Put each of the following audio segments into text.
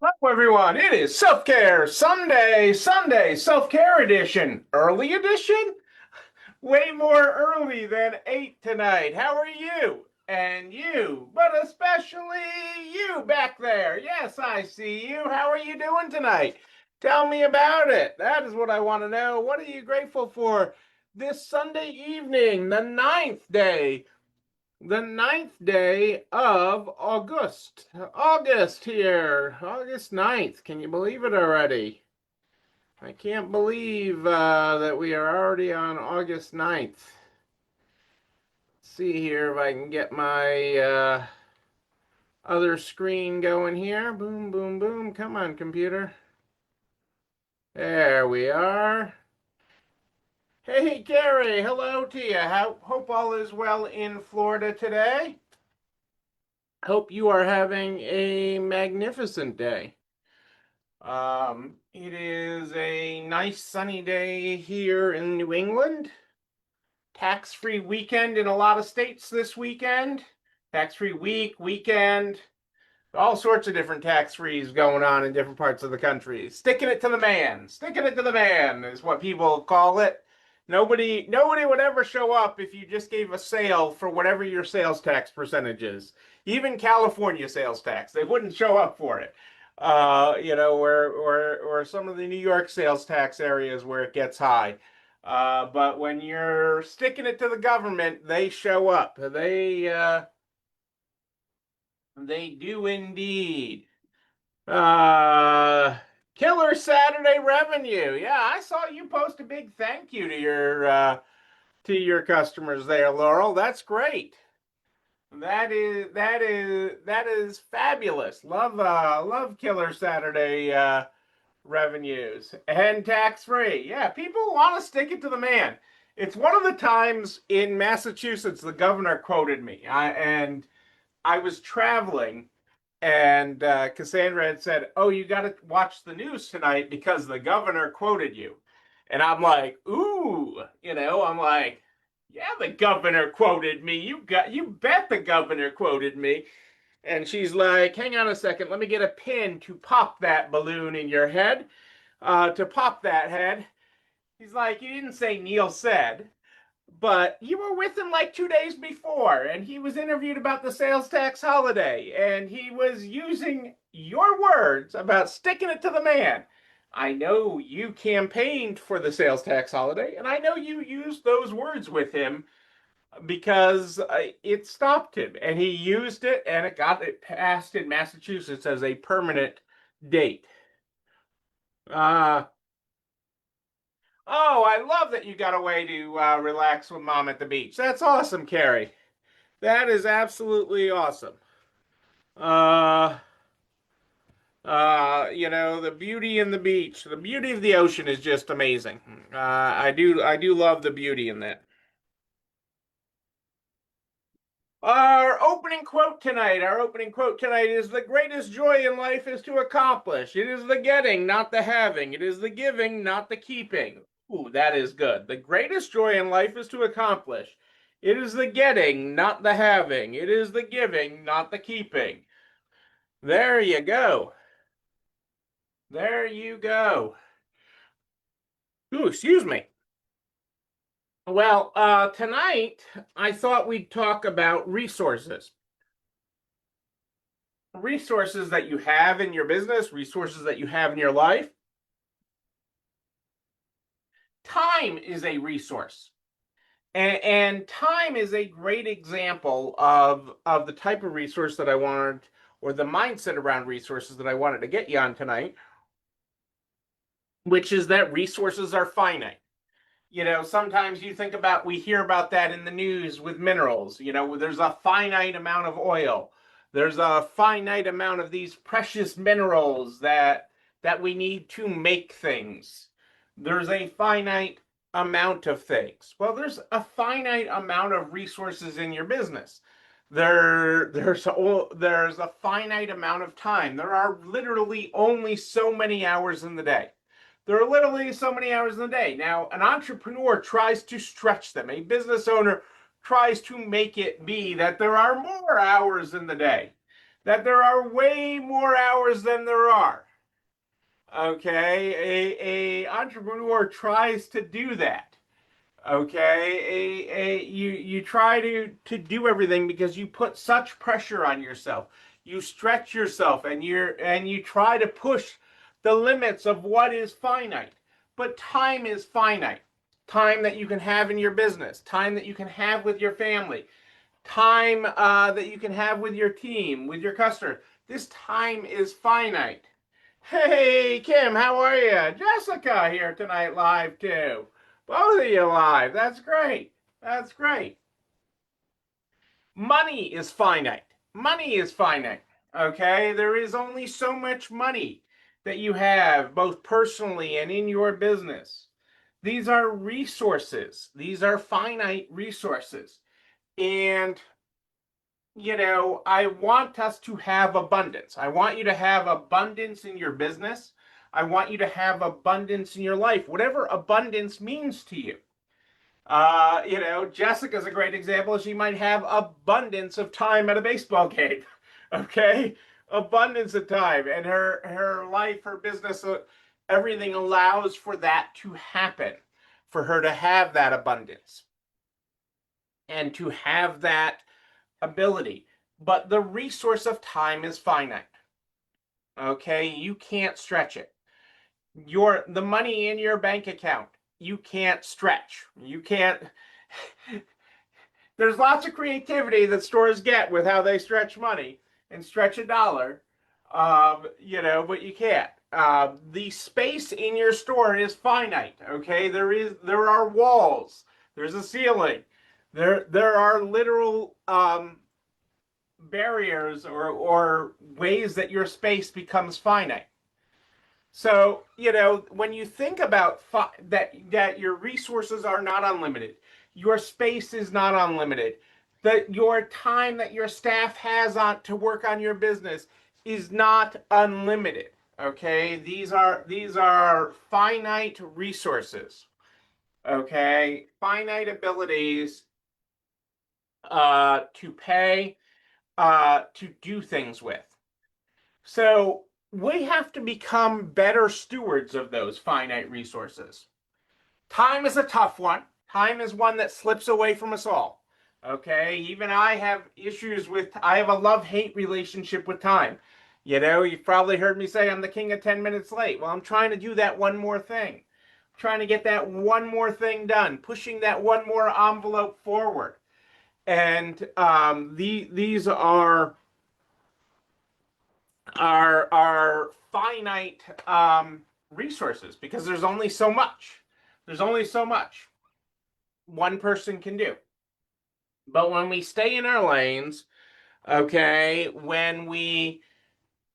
Hello, everyone. It is Self-Care Sunday Self-Care Edition. Early edition? Way more early than 8 tonight. How are you? And you, but especially you back there. Yes, I see you. How are you doing tonight? Tell me about it. That is what I want to know. What are you grateful for this Sunday evening, the ninth day of August. August here. August 9th. Can you believe it already? I can't believe that we are already on August 9th. Let's see here if I can get my other screen going here. Boom, boom, boom. Come on, computer. There we are. Hey, Gary. Hello to you. Hope all is well in Florida today. Hope you are having a magnificent day. It is a nice sunny day here in New England. Tax-free weekend in a lot of states this weekend. Tax-free weekend, all sorts of different tax-frees going on in different parts of the country. Sticking it to the man. Sticking it to the man is what people call it. Nobody would ever show up if you just gave a sale for whatever your sales tax percentage is. Even California sales tax, they wouldn't show up for it. Or some of the New York sales tax areas where it gets high. But when you're sticking it to the government, they show up. They do indeed. Uh, Killer Saturday revenue. Yeah, I saw you post a big thank you to your customers there, Laurel. That's great. That is fabulous. Love Killer Saturday revenues and tax free. Yeah, people want to stick it to the man. It's one of the times in Massachusetts the governor quoted me. And I was traveling and Cassandra had said, "Oh, you got to watch the news tonight because the governor quoted you." And I'm like, "Ooh," I'm like, "Yeah, the governor quoted me. You bet the governor quoted me." And she's like, "Hang on a second, let me get a pin to pop that balloon in your head." To pop that head. He's like, "You didn't say Neil said, but you were with him like 2 days before, and he was interviewed about the sales tax holiday, and he was using your words about sticking it to the man. I know you campaigned for the sales tax holiday, and I know you used those words with him because it stopped him, and he used it, and it passed in Massachusetts as a permanent date." Uh, oh, I love that you got away to relax with mom at the beach. That's awesome, Carrie. That is absolutely awesome. Uh, the beauty in the beach, the beauty of the ocean is just amazing. I do love the beauty in that. Our opening quote tonight is the greatest joy in life is to accomplish. It is the getting, not the having. It is the giving, not the keeping. Ooh, that is good. The greatest joy in life is to accomplish. It is the getting, not the having. It is the giving, not the keeping. There you go. There you go. Ooh, excuse me. Well, tonight I thought we'd talk about resources. Resources that you have in your business, resources that you have in your life. Time is a resource. And time is a great example of the type of resource that I wanted, or the mindset around resources that I wanted to get you on tonight, which is that resources are finite. Sometimes we hear about that in the news with minerals. There's a finite amount of oil. There's a finite amount of these precious minerals that we need to make things. There's a finite amount of things. Well, there's a finite amount of resources in your business. There's a finite amount of time. There are literally only so many hours in the day. There are literally so many hours in the day. Now, an entrepreneur tries to stretch them. A business owner tries to make it be that there are more hours in the day. that there are way more hours than there are. Okay, a entrepreneur tries to do that. Okay, you try to do everything because you put such pressure on yourself. You stretch yourself and you try to push the limits of what is finite. But time is finite. Time that you can have in your business, time that you can have with your family, time that you can have with your team, with your customer. This time is finite. Hey, Kim, how are you? Jessica here tonight live too. Both of you live. That's great. That's great. Money is finite. Money is finite. Okay? There is only so much money that you have, both personally and in your business. These are resources, these are finite resources. And I want us to have abundance. I want you to have abundance in your business. I want you to have abundance in your life, whatever abundance means to you. Jessica's a great example. She might have abundance of time at a baseball game. Okay, abundance of time, and her life, her business, everything allows for that to happen, for her to have that abundance and to have that ability. But the resource of time is finite. Okay, you can't stretch it. The money in your bank account, you can't stretch. You can't. There's lots of creativity that stores get with how they stretch money and stretch a dollar, but you can't. The space in your store is finite. Okay, there are walls. There's a ceiling. There are literal barriers or ways that your space becomes finite. So, when you think about that your resources are not unlimited, your space is not unlimited, that your time that your staff has on to work on your business is not unlimited. Okay? These are finite resources. Okay? Finite abilities to pay, to do things with. So we have to become better stewards of those finite resources. Time is a tough one. Time is one that slips away from us all. Okay, even I have I have a love-hate relationship with time. You've probably heard me say I'm the king of 10 minutes late. Well, I'm trying to do that one more thing. I'm trying to get that one more thing done, pushing that one more envelope forward. And these are finite resources because there's only so much. There's only so much one person can do. But when we stay in our lanes, okay, when we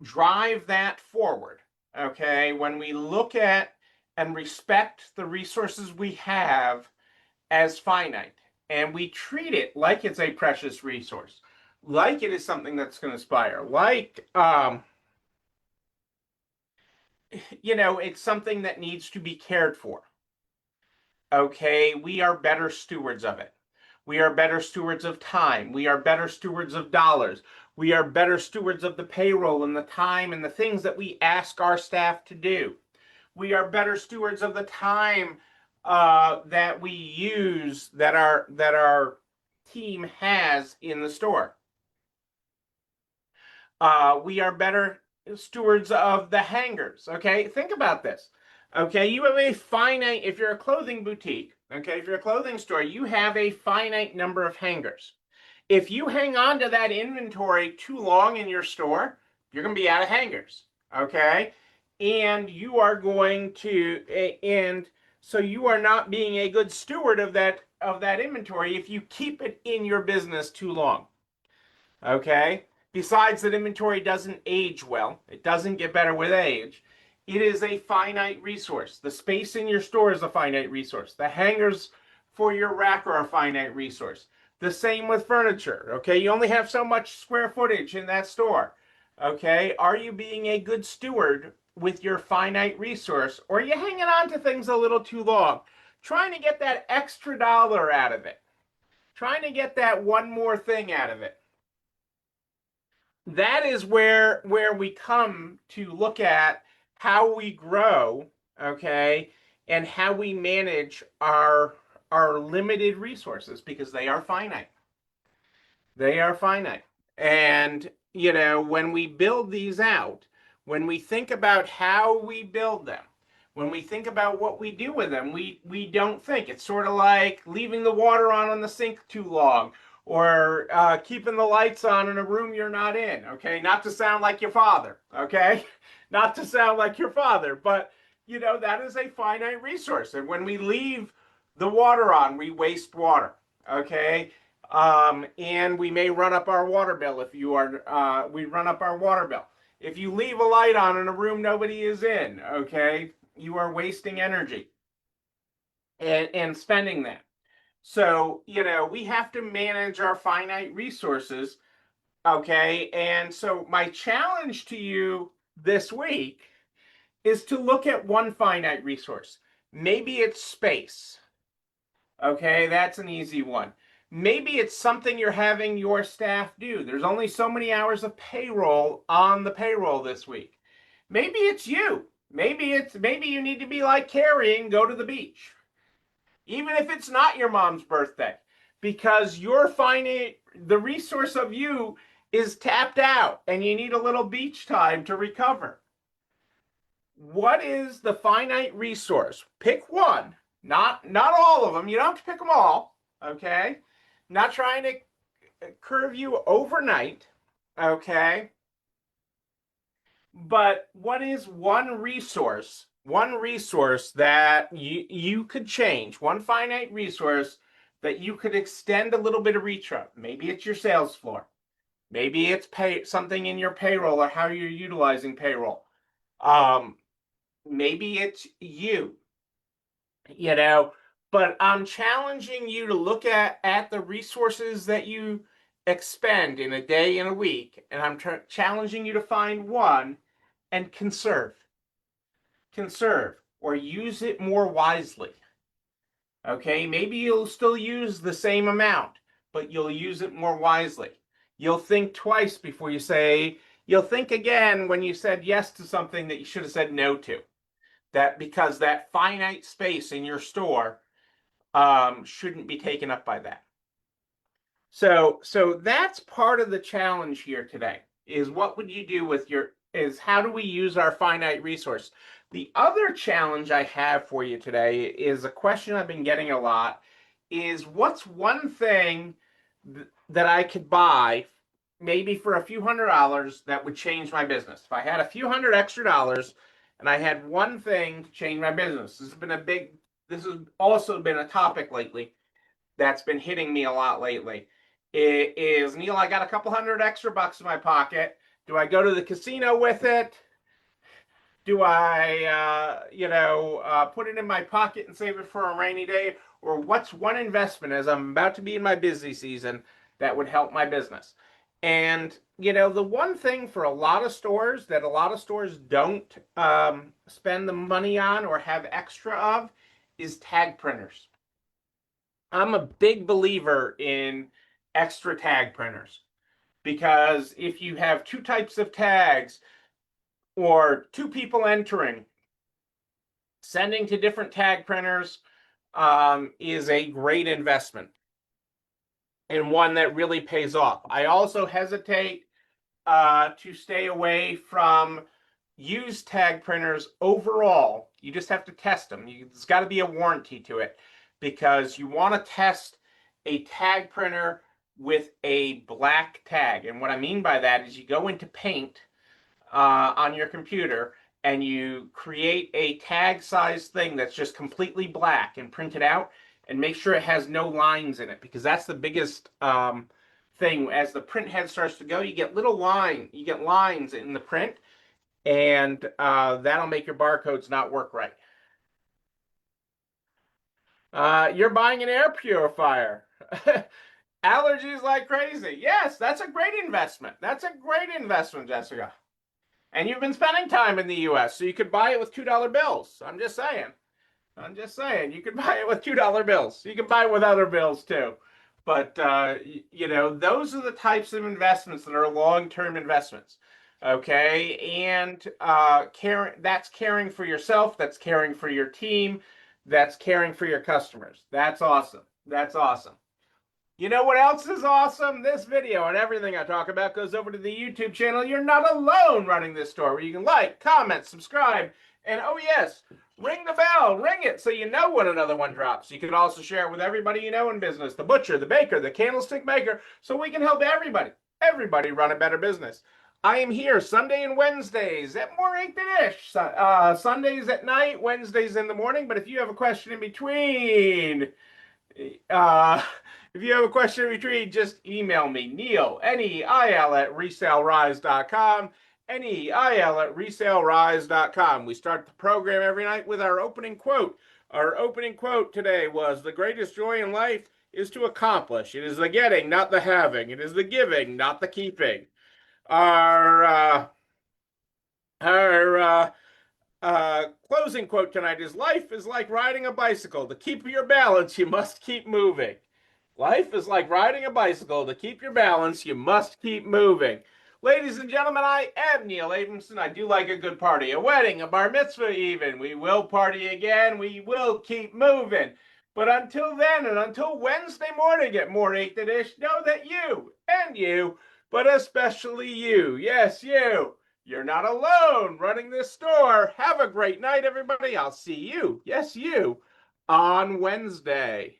drive that forward, okay, when we look at and respect the resources we have as finite, and we treat it like it's a precious resource, like it is something that's going to expire, like it's something that needs to be cared for. Okay, we are better stewards of it. We are better stewards of time. We are better stewards of dollars. We are better stewards of the payroll and the time and the things that we ask our staff to do. We are better stewards of the time that we use, that our team has in the store. We are better stewards of the hangers. Okay, think about this. Okay, you have a finite, if you're a clothing boutique, okay, if you're a clothing store, you have a finite number of hangers. If you hang on to that inventory too long in your store, you're going to be out of hangers. Okay, and you are going to, and so you are not being a good steward of that inventory if you keep it in your business too long. Okay, besides that inventory doesn't age well, it doesn't get better with age. It is a finite resource. The space in your store is a finite resource. The hangers for your rack are a finite resource. The same with furniture. Okay, you only have so much square footage in that store. Okay, are you being a good steward with your finite resource, or are you hanging on to things a little too long, trying to get that extra dollar out of it, trying to get that one more thing out of it? that is where we come to look at how we grow, okay, and how we manage our limited resources because they are finite. They are finite. And, when we build these out, when we think about how we build them, when we think about what we do with them, we don't think. It's sort of like leaving the water on the sink too long or keeping the lights on in a room you're not in, okay? Not to sound like your father, okay? Not to sound like your father, but, that is a finite resource. And when we leave the water on, we waste water, okay? And we may run up our water bill if we run up our water bill. If you leave a light on in a room nobody is in, okay, you are wasting energy and spending that. So, we have to manage our finite resources, okay? And so, my challenge to you this week is to look at one finite resource. Maybe it's space. Okay, that's an easy one. Maybe it's something you're having your staff do. There's only so many hours of payroll on the payroll this week. Maybe it's you. Maybe you need to be like Carrie and go to the beach. Even if it's not your mom's birthday, because your finite the resource of you is tapped out and you need a little beach time to recover. What is the finite resource? Pick one. Not all of them. You don't have to pick them all. Okay. Not trying to curve you overnight. Okay. But what is one resource? One resource that you could change, one finite resource that you could extend a little bit of reach of. Maybe it's your sales floor. Maybe it's something in your payroll or how you're utilizing payroll. Maybe it's you, but I'm challenging you to look at the resources that you expend in a day, in a week, and I'm challenging you to find one and conserve or use it more wisely. Okay, maybe you'll still use the same amount, but you'll use it more wisely. You'll think twice before you say, you'll think again when you said yes to something that you should have said no to. That because that finite space in your store shouldn't be taken up by that. So that's part of the challenge here today. Is what would you do with is how do we use our finite resource? The other challenge I have for you today is a question I've been getting a lot is what's one thing that I could buy maybe for a few $100s that would change my business? If I had a few $100 extra and I had one thing to change my business. This has also been a topic lately that's been hitting me a lot lately. It is, Neil, I got a couple $100 extra bucks in my pocket. Do I go to the casino with it? Do I, put it in my pocket and save it for a rainy day? Or what's one investment as I'm about to be in my busy season that would help my business? And, the one thing for a lot of stores that a lot of stores don't spend the money on or have extra of is tag printers. I'm a big believer in extra tag printers because if you have two types of tags or two people entering, sending to different tag printers is a great investment and one that really pays off. I also hesitate to stay away from used tag printers overall. You just have to test them. There's got to be a warranty to it because you want to test a tag printer with a black tag. And what I mean by that is you go into Paint on your computer and you create a tag size thing that's just completely black and print it out and make sure it has no lines in it because that's the biggest thing. As the print head starts to go, you get lines in the print, and that'll make your barcodes not work right. You're buying an air purifier. Allergies like crazy. Yes, that's a great investment. That's a great investment, Jessica. And you've been spending time in the US, so you could buy it with $2 bills. I'm just saying. You could buy it with $2 bills. You can buy it with other bills too. But those are the types of investments that are long-term investments. Okay, and that's caring for yourself, that's caring for your team, that's caring for your customers. That's awesome. That's awesome. You know what else is awesome? This video and everything I talk about goes over to the YouTube channel. You're not alone running this store, where you can like, comment, subscribe, and oh yes, ring the bell, ring it so you know when another one drops. You can also share it with everybody you know in business, the butcher, the baker, the candlestick maker, so we can help everybody run a better business. I am here Sunday and Wednesdays at more 8-ish. Sundays at night, Wednesdays in the morning. But if you have a question in between, uh, if you have a question in between, just email me, Neil, Neil at resalerise.com, Neil at resalerise.com. We start the program every night with our opening quote. Our opening quote today was, "The greatest joy in life is to accomplish. It is the getting, not the having. It is the giving, not the keeping." Our closing quote tonight is, "Life is like riding a bicycle. To keep your balance, you must keep moving." Life is like riding a bicycle. To keep your balance, you must keep moving. Ladies and gentlemen, I am Neil Abramson. I do like a good party, a wedding, a bar mitzvah even. We will party again. We will keep moving. But until then, and until Wednesday morning at more 8-ish, know that you, but especially you, yes, you're not alone running this store. Have a great night, everybody. I'll see you, yes, you, on Wednesday.